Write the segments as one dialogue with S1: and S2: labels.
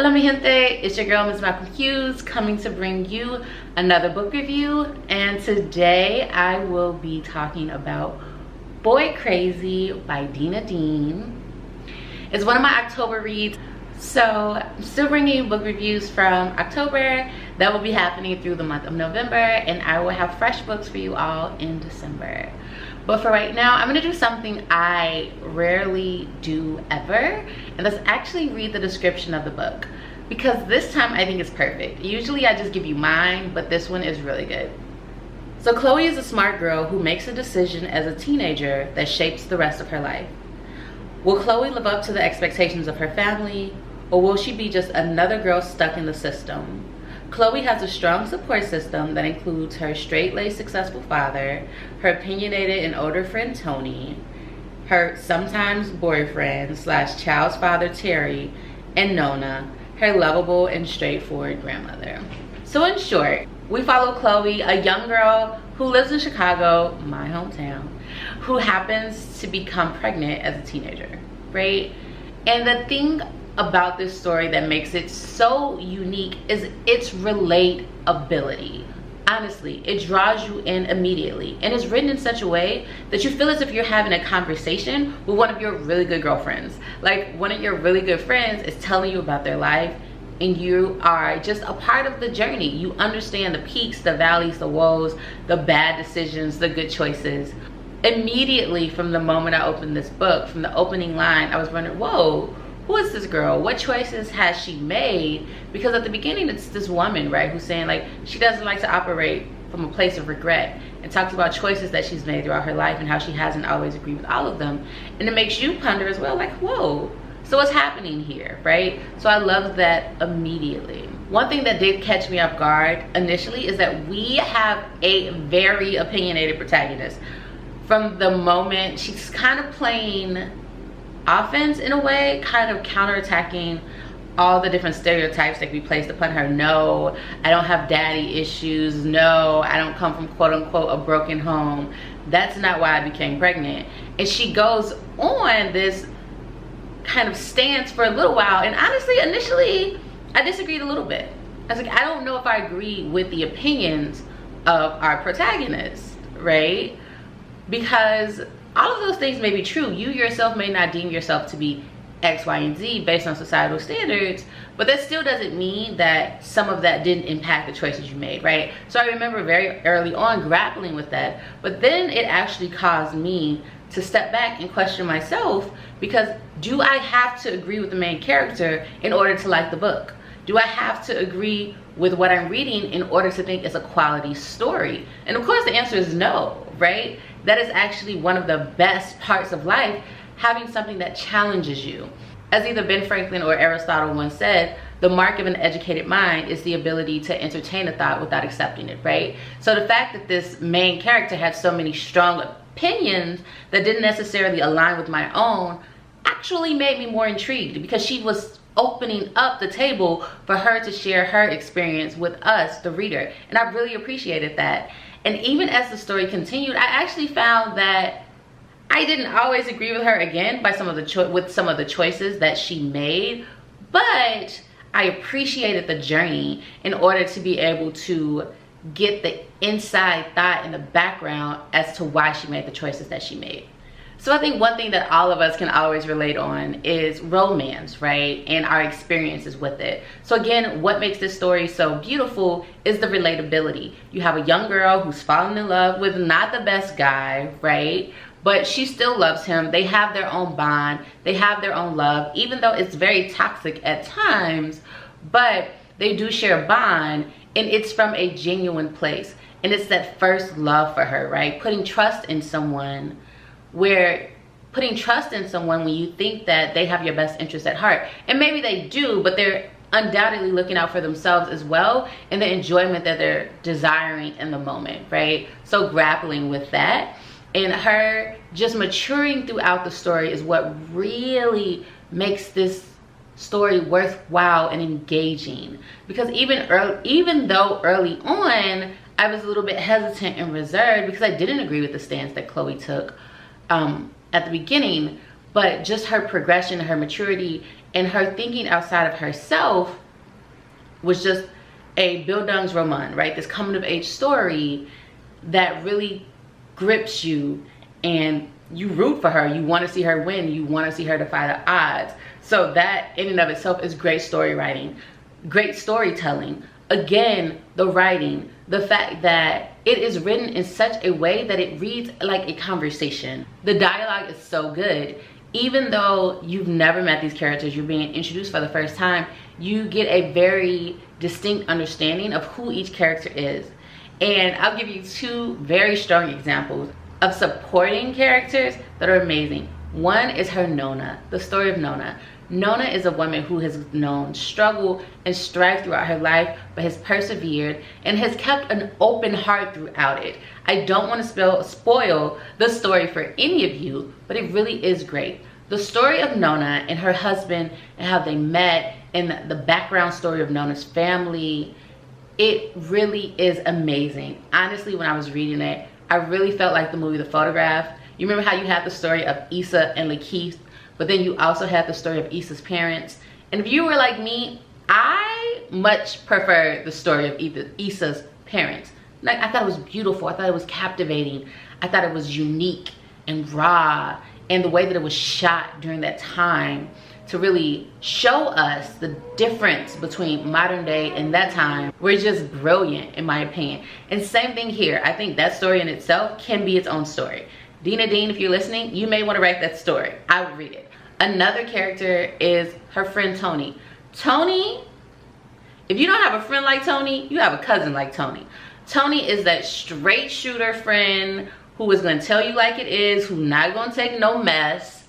S1: Hola mi gente, it's your girl MsMalcolmHughes coming to bring you another book review, and today I will be talking about Boy Crazy by Deana Dean. It's one of my October reads, so I'm still bringing you book reviews from October that will be happening through the month of November, and I will have fresh books for you all in December. But for right now, I'm gonna do something I rarely do ever, and that's actually read the description of the book, because this time I think it's perfect. Usually I just give you mine, but this one is really good. So Chloe is a smart girl who makes a decision as a teenager that shapes the rest of her life. Will Chloe live up to the expectations of her family, or will she be just another girl stuck in the system? Chloe has a strong support system that includes her straight-laced successful father, her opinionated and older friend Tony, her sometimes boyfriend / child's father Terry, and Nona, her lovable and straightforward grandmother. So in short, we follow Chloe, a young girl who lives in Chicago, my hometown, who happens to become pregnant as a teenager, right? And the thing about this story that makes it so unique is its relatability. Honestly, it draws you in immediately, and it's written in such a way that you feel as if you're having a conversation with one of your really good girlfriends. Like one of your really good friends is telling you about their life, and you are just a part of the journey. You understand the peaks, the valleys, the woes, the bad decisions, the good choices. Immediately from the moment I opened this book, from the opening line, I was wondering, whoa, who is this girl? What choices has she made? Because at the beginning, it's this woman, right, who's saying like she doesn't like to operate from a place of regret, and talks about choices that she's made throughout her life and how she hasn't always agreed with all of them. And it makes you ponder as well, like, whoa, so what's happening here, right? So I love that immediately. One thing that did catch me off guard initially is that we have a very opinionated protagonist. From the moment she's kind of playing offense in a way, kind of counterattacking all the different stereotypes that we placed upon her. No, I don't have daddy issues. No, I don't come from quote unquote a broken home. That's not why I became pregnant. And she goes on this kind of stance for a little while, and honestly, initially, I disagreed a little bit. I was like, I don't know if I agree with the opinions of our protagonist, right? Because all of those things may be true. You yourself may not deem yourself to be X, Y, and Z based on societal standards, but that still doesn't mean that some of that didn't impact the choices you made, right? So I remember very early on grappling with that, but then it actually caused me to step back and question myself, because do I have to agree with the main character in order to like the book? Do I have to agree with what I'm reading in order to think it's a quality story? And of course the answer is no, right? That is actually one of the best parts of life, having something that challenges you. As either Ben Franklin or Aristotle once said, the mark of an educated mind is the ability to entertain a thought without accepting it, right? So the fact that this main character had so many strong opinions that didn't necessarily align with my own actually made me more intrigued, because she was opening up the table for her to share her experience with us, the reader, and I really appreciated that. And even as the story continued, I actually found that I didn't always agree with her again by some of the choices that she made, but I appreciated the journey in order to be able to get the inside thought in the background as to why she made the choices that she made. So I think one thing that all of us can always relate on is romance, right? And our experiences with it. So again, what makes this story so beautiful is the relatability. You have a young girl who's fallen in love with not the best guy, right? But she still loves him. They have their own bond. They have their own love, even though it's very toxic at times, but they do share a bond, and it's from a genuine place. And it's that first love for her, right? Putting trust in someone when you think that they have your best interest at heart. And maybe they do, but they're undoubtedly looking out for themselves as well, and the enjoyment that they're desiring in the moment, right? So grappling with that, and her just maturing throughout the story is what really makes this story worthwhile and engaging. Because even though early on I was a little bit hesitant and reserved, because I didn't agree with the stance that Chloe took at the beginning, but just her progression, her maturity, and her thinking outside of herself was just a Bildungsroman, right? This coming of age story that really grips you, and you root for her. You want to see her win. You want to see her defy the odds. So that in and of itself is great story writing, great storytelling. Again, the writing, the fact that it is written in such a way that it reads like a conversation. The dialogue is so good. Even though you've never met these characters, you're being introduced for the first time, you get a very distinct understanding of who each character is. And I'll give you two very strong examples of supporting characters that are amazing. One is her Nona, the story of Nona. Nona is a woman who has known struggle and strife throughout her life, but has persevered and has kept an open heart throughout it. I don't want to spoil the story for any of you, but it really is great. The story of Nona and her husband and how they met, and the background story of Nona's family, it really is amazing. Honestly, when I was reading it, I really felt like the movie The Photograph. You remember how you had the story of Issa and Lakeith, but then you also had the story of Issa's parents. And if you were like me, I much prefer the story of Issa's parents. Like, I thought it was beautiful. I thought it was captivating. I thought it was unique and raw, and the way that it was shot during that time to really show us the difference between modern day and that time were just brilliant, in my opinion. And same thing here. I think that story in itself can be its own story. Deana Dean, if you're listening, you may want to write that story. I would read it. Another character is her friend Tony. Tony, if you don't have a friend like Tony, you have a cousin like Tony. Tony is that straight shooter friend who is going to tell you like it is, who's not going to take no mess.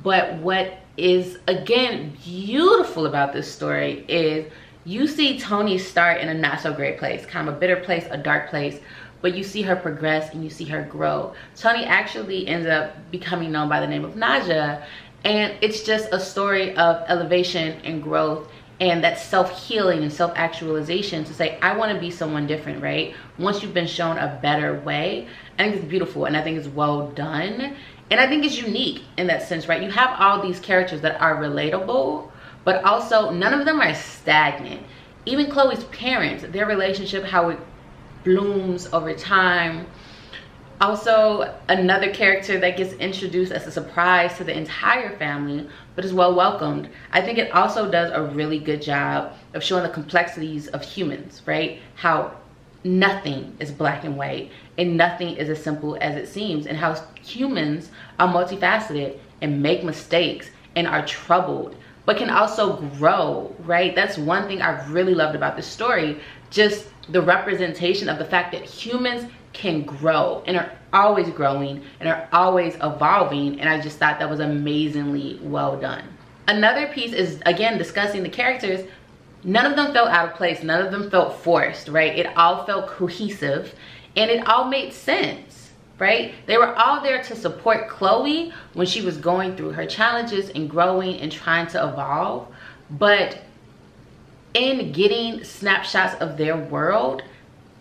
S1: But what is, again, beautiful about this story is you see Tony start in a not so great place, kind of a bitter place, a dark place, but you see her progress and you see her grow. Tony actually ends up becoming known by the name of Naja, and it's just a story of elevation and growth and that self-healing and self-actualization to say, I want to be someone different, right? Once you've been shown a better way, I think it's beautiful and I think it's well done. And I think it's unique in that sense, right? You have all these characters that are relatable, but also none of them are stagnant. Even Chloe's parents, their relationship, how it blooms over time. Also, another character that gets introduced as a surprise to the entire family, but is well welcomed. I think it also does a really good job of showing the complexities of humans, right? How nothing is black and white and nothing is as simple as it seems, and how humans are multifaceted and make mistakes and are troubled, but can also grow, right? That's one thing I've really loved about this story, just the representation of the fact that humans can grow and are always growing and are always evolving. And I just thought that was amazingly well done. Another piece is, again, discussing the characters. None of them felt out of place. None of them felt forced, right? It all felt cohesive and it all made sense, right? They were all there to support Chloe when she was going through her challenges and growing and trying to evolve. But in getting snapshots of their world,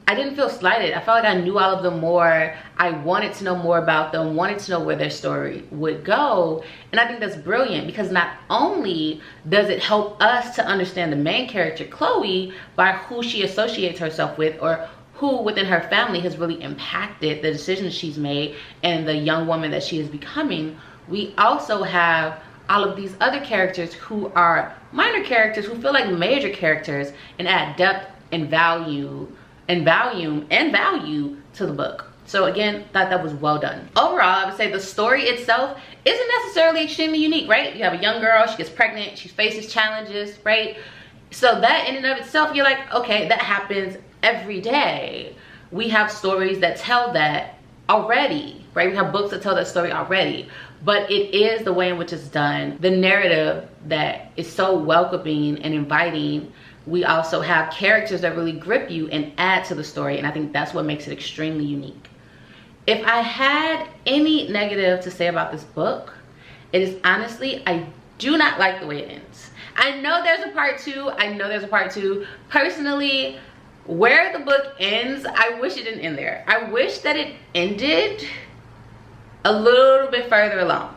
S1: I didn't feel slighted. I felt like I knew all of them more. I wanted to know more about them, wanted to know where their story would go. And I think that's brilliant because not only does it help us to understand the main character, Chloe, by who she associates herself with or who within her family has really impacted the decisions she's made and the young woman that she is becoming, we also have all of these other characters who are minor characters who feel like major characters and add depth and value and value to the book. So again, thought that was well done. Overall, I would say the story itself isn't necessarily extremely unique, right? You have a young girl, she gets pregnant, she faces challenges, right? So that in and of itself, you're like, okay, that happens every day. We have stories that tell that already, right? We have books that tell that story already, but it is the way in which it's done, the narrative that is so welcoming and inviting. We also have characters that really grip you and add to the story, and I think that's what makes it extremely unique. If I had any negative to say about this book, it is honestly, I do not like the way it ends. I know there's a part two. I know there's a part two. Personally, where the book ends, I wish it didn't end there. I wish that it ended a little bit further along.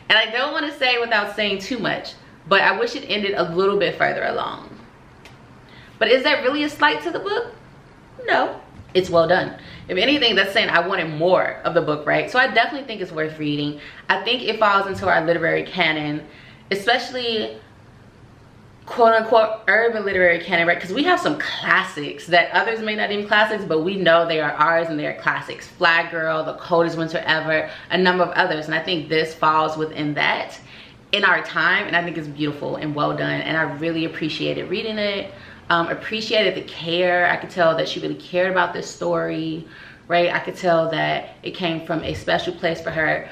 S1: And I don't want to say without saying too much, but I wish it ended a little bit further along. But is that really a slight to the book? No, it's well done. If anything, that's saying I wanted more of the book, right? So I definitely think it's worth reading. I think it falls into our literary canon, especially quote-unquote urban literary canon, right? Because we have some classics that others may not deem classics, but we know they are ours and they are classics. Flag Girl, The Coldest Winter Ever, a number of others, and I think this falls within that in our time, and I think it's beautiful and well done, and I really appreciated reading it. Appreciated the care. I could tell that she really cared about this story, right? I could tell that it came from a special place for her,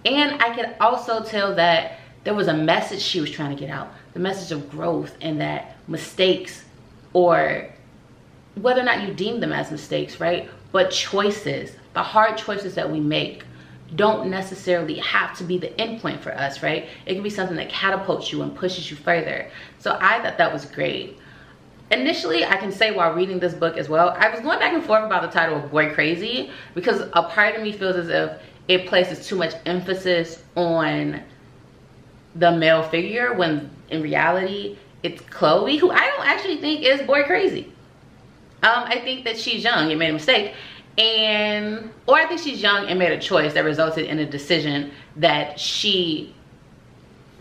S1: and I could also tell that there was a message she was trying to get out, the message of growth, and that mistakes, or whether or not you deem them as mistakes, right? But choices, the hard choices that we make, don't necessarily have to be the end point for us, right? It can be something that catapults you and pushes you further. So I thought that was great. Initially, I can say while reading this book as well, I was going back and forth about the title of Boy Crazy, because a part of me feels as if it places too much emphasis on the male figure when in reality it's Chloe, who I don't actually think is boy crazy. I think that she's young and made a mistake, or I think she's young and made a choice that resulted in a decision that she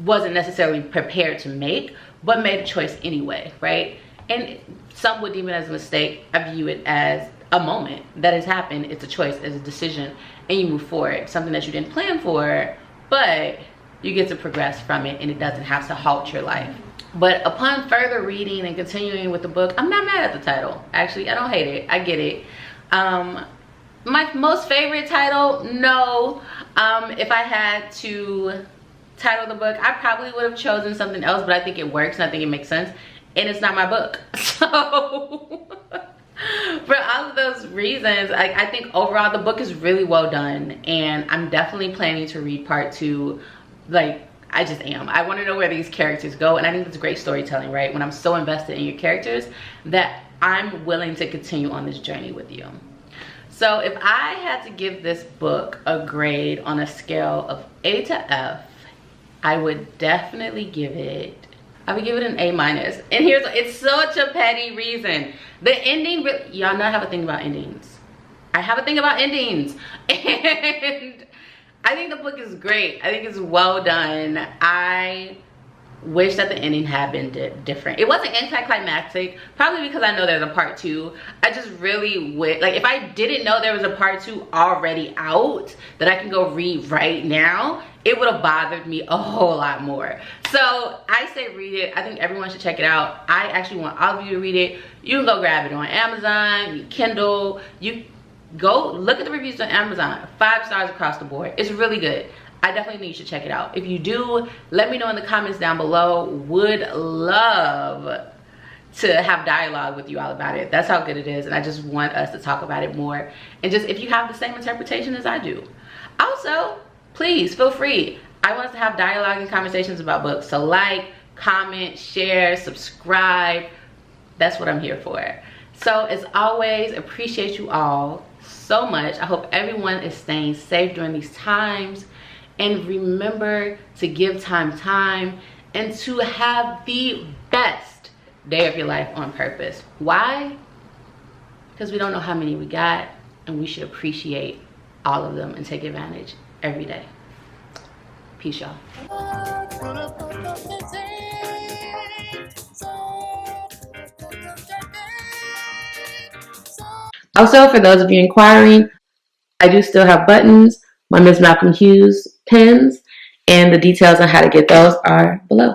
S1: wasn't necessarily prepared to make, but made a choice anyway, right? And some would deem it as a mistake. I view it as a moment that has happened. It's a choice, it's a decision, and you move forward. Something that you didn't plan for, but you get to progress from it, and it doesn't have to halt your life. But upon further reading and continuing with the book, I'm not mad at the title. Actually, I don't hate it. I get it. My most favorite title, no. If I had to title the book, I probably would have chosen something else, but I think it works and I think it makes sense. And it's not my book. So for all of those reasons, I think overall the book is really well done, and I'm definitely planning to read part 2. Like, I just am. I want to know where these characters go, and I think it's great storytelling, right? When I'm so invested in your characters that I'm willing to continue on this journey with you. So if I had to give this book a grade on a scale of A to F, I would definitely give it, I would give it an A-. And here's, it's such a petty reason. The ending, y'all know I have a thing about endings. I have a thing about endings. And I think the book is great. I think it's well done. I wish that the ending had been different. It wasn't anticlimactic, probably because I know there's a part 2. I just really wish, like, if I didn't know there was a part 2 already out that I can go read right now, it would have bothered me a whole lot more. So I say read it. I think everyone should check it out. I actually want all of you to read it. You can go grab it on Amazon, Kindle. You go look at the reviews on Amazon. 5 stars across the board. It's really good. I definitely think you should check it out. If you do, let me know in the comments down below. Would love to have dialogue with you all about it. That's how good it is, and I just want us to talk about it more. And just if you have the same interpretation as I do. Also, please feel free. I want us to have dialogue and conversations about books. So like, comment, share, subscribe. That's what I'm here for. So as always, appreciate you all so much. I hope everyone is staying safe during these times. And remember to give time and to have the best day of your life on purpose. Why? Because we don't know how many we got, and we should appreciate all of them and take advantage every day. Peace, y'all. Also, for those of you inquiring, I do still have buttons, my Ms. Malcolm Hughes pins, and the details on how to get those are below.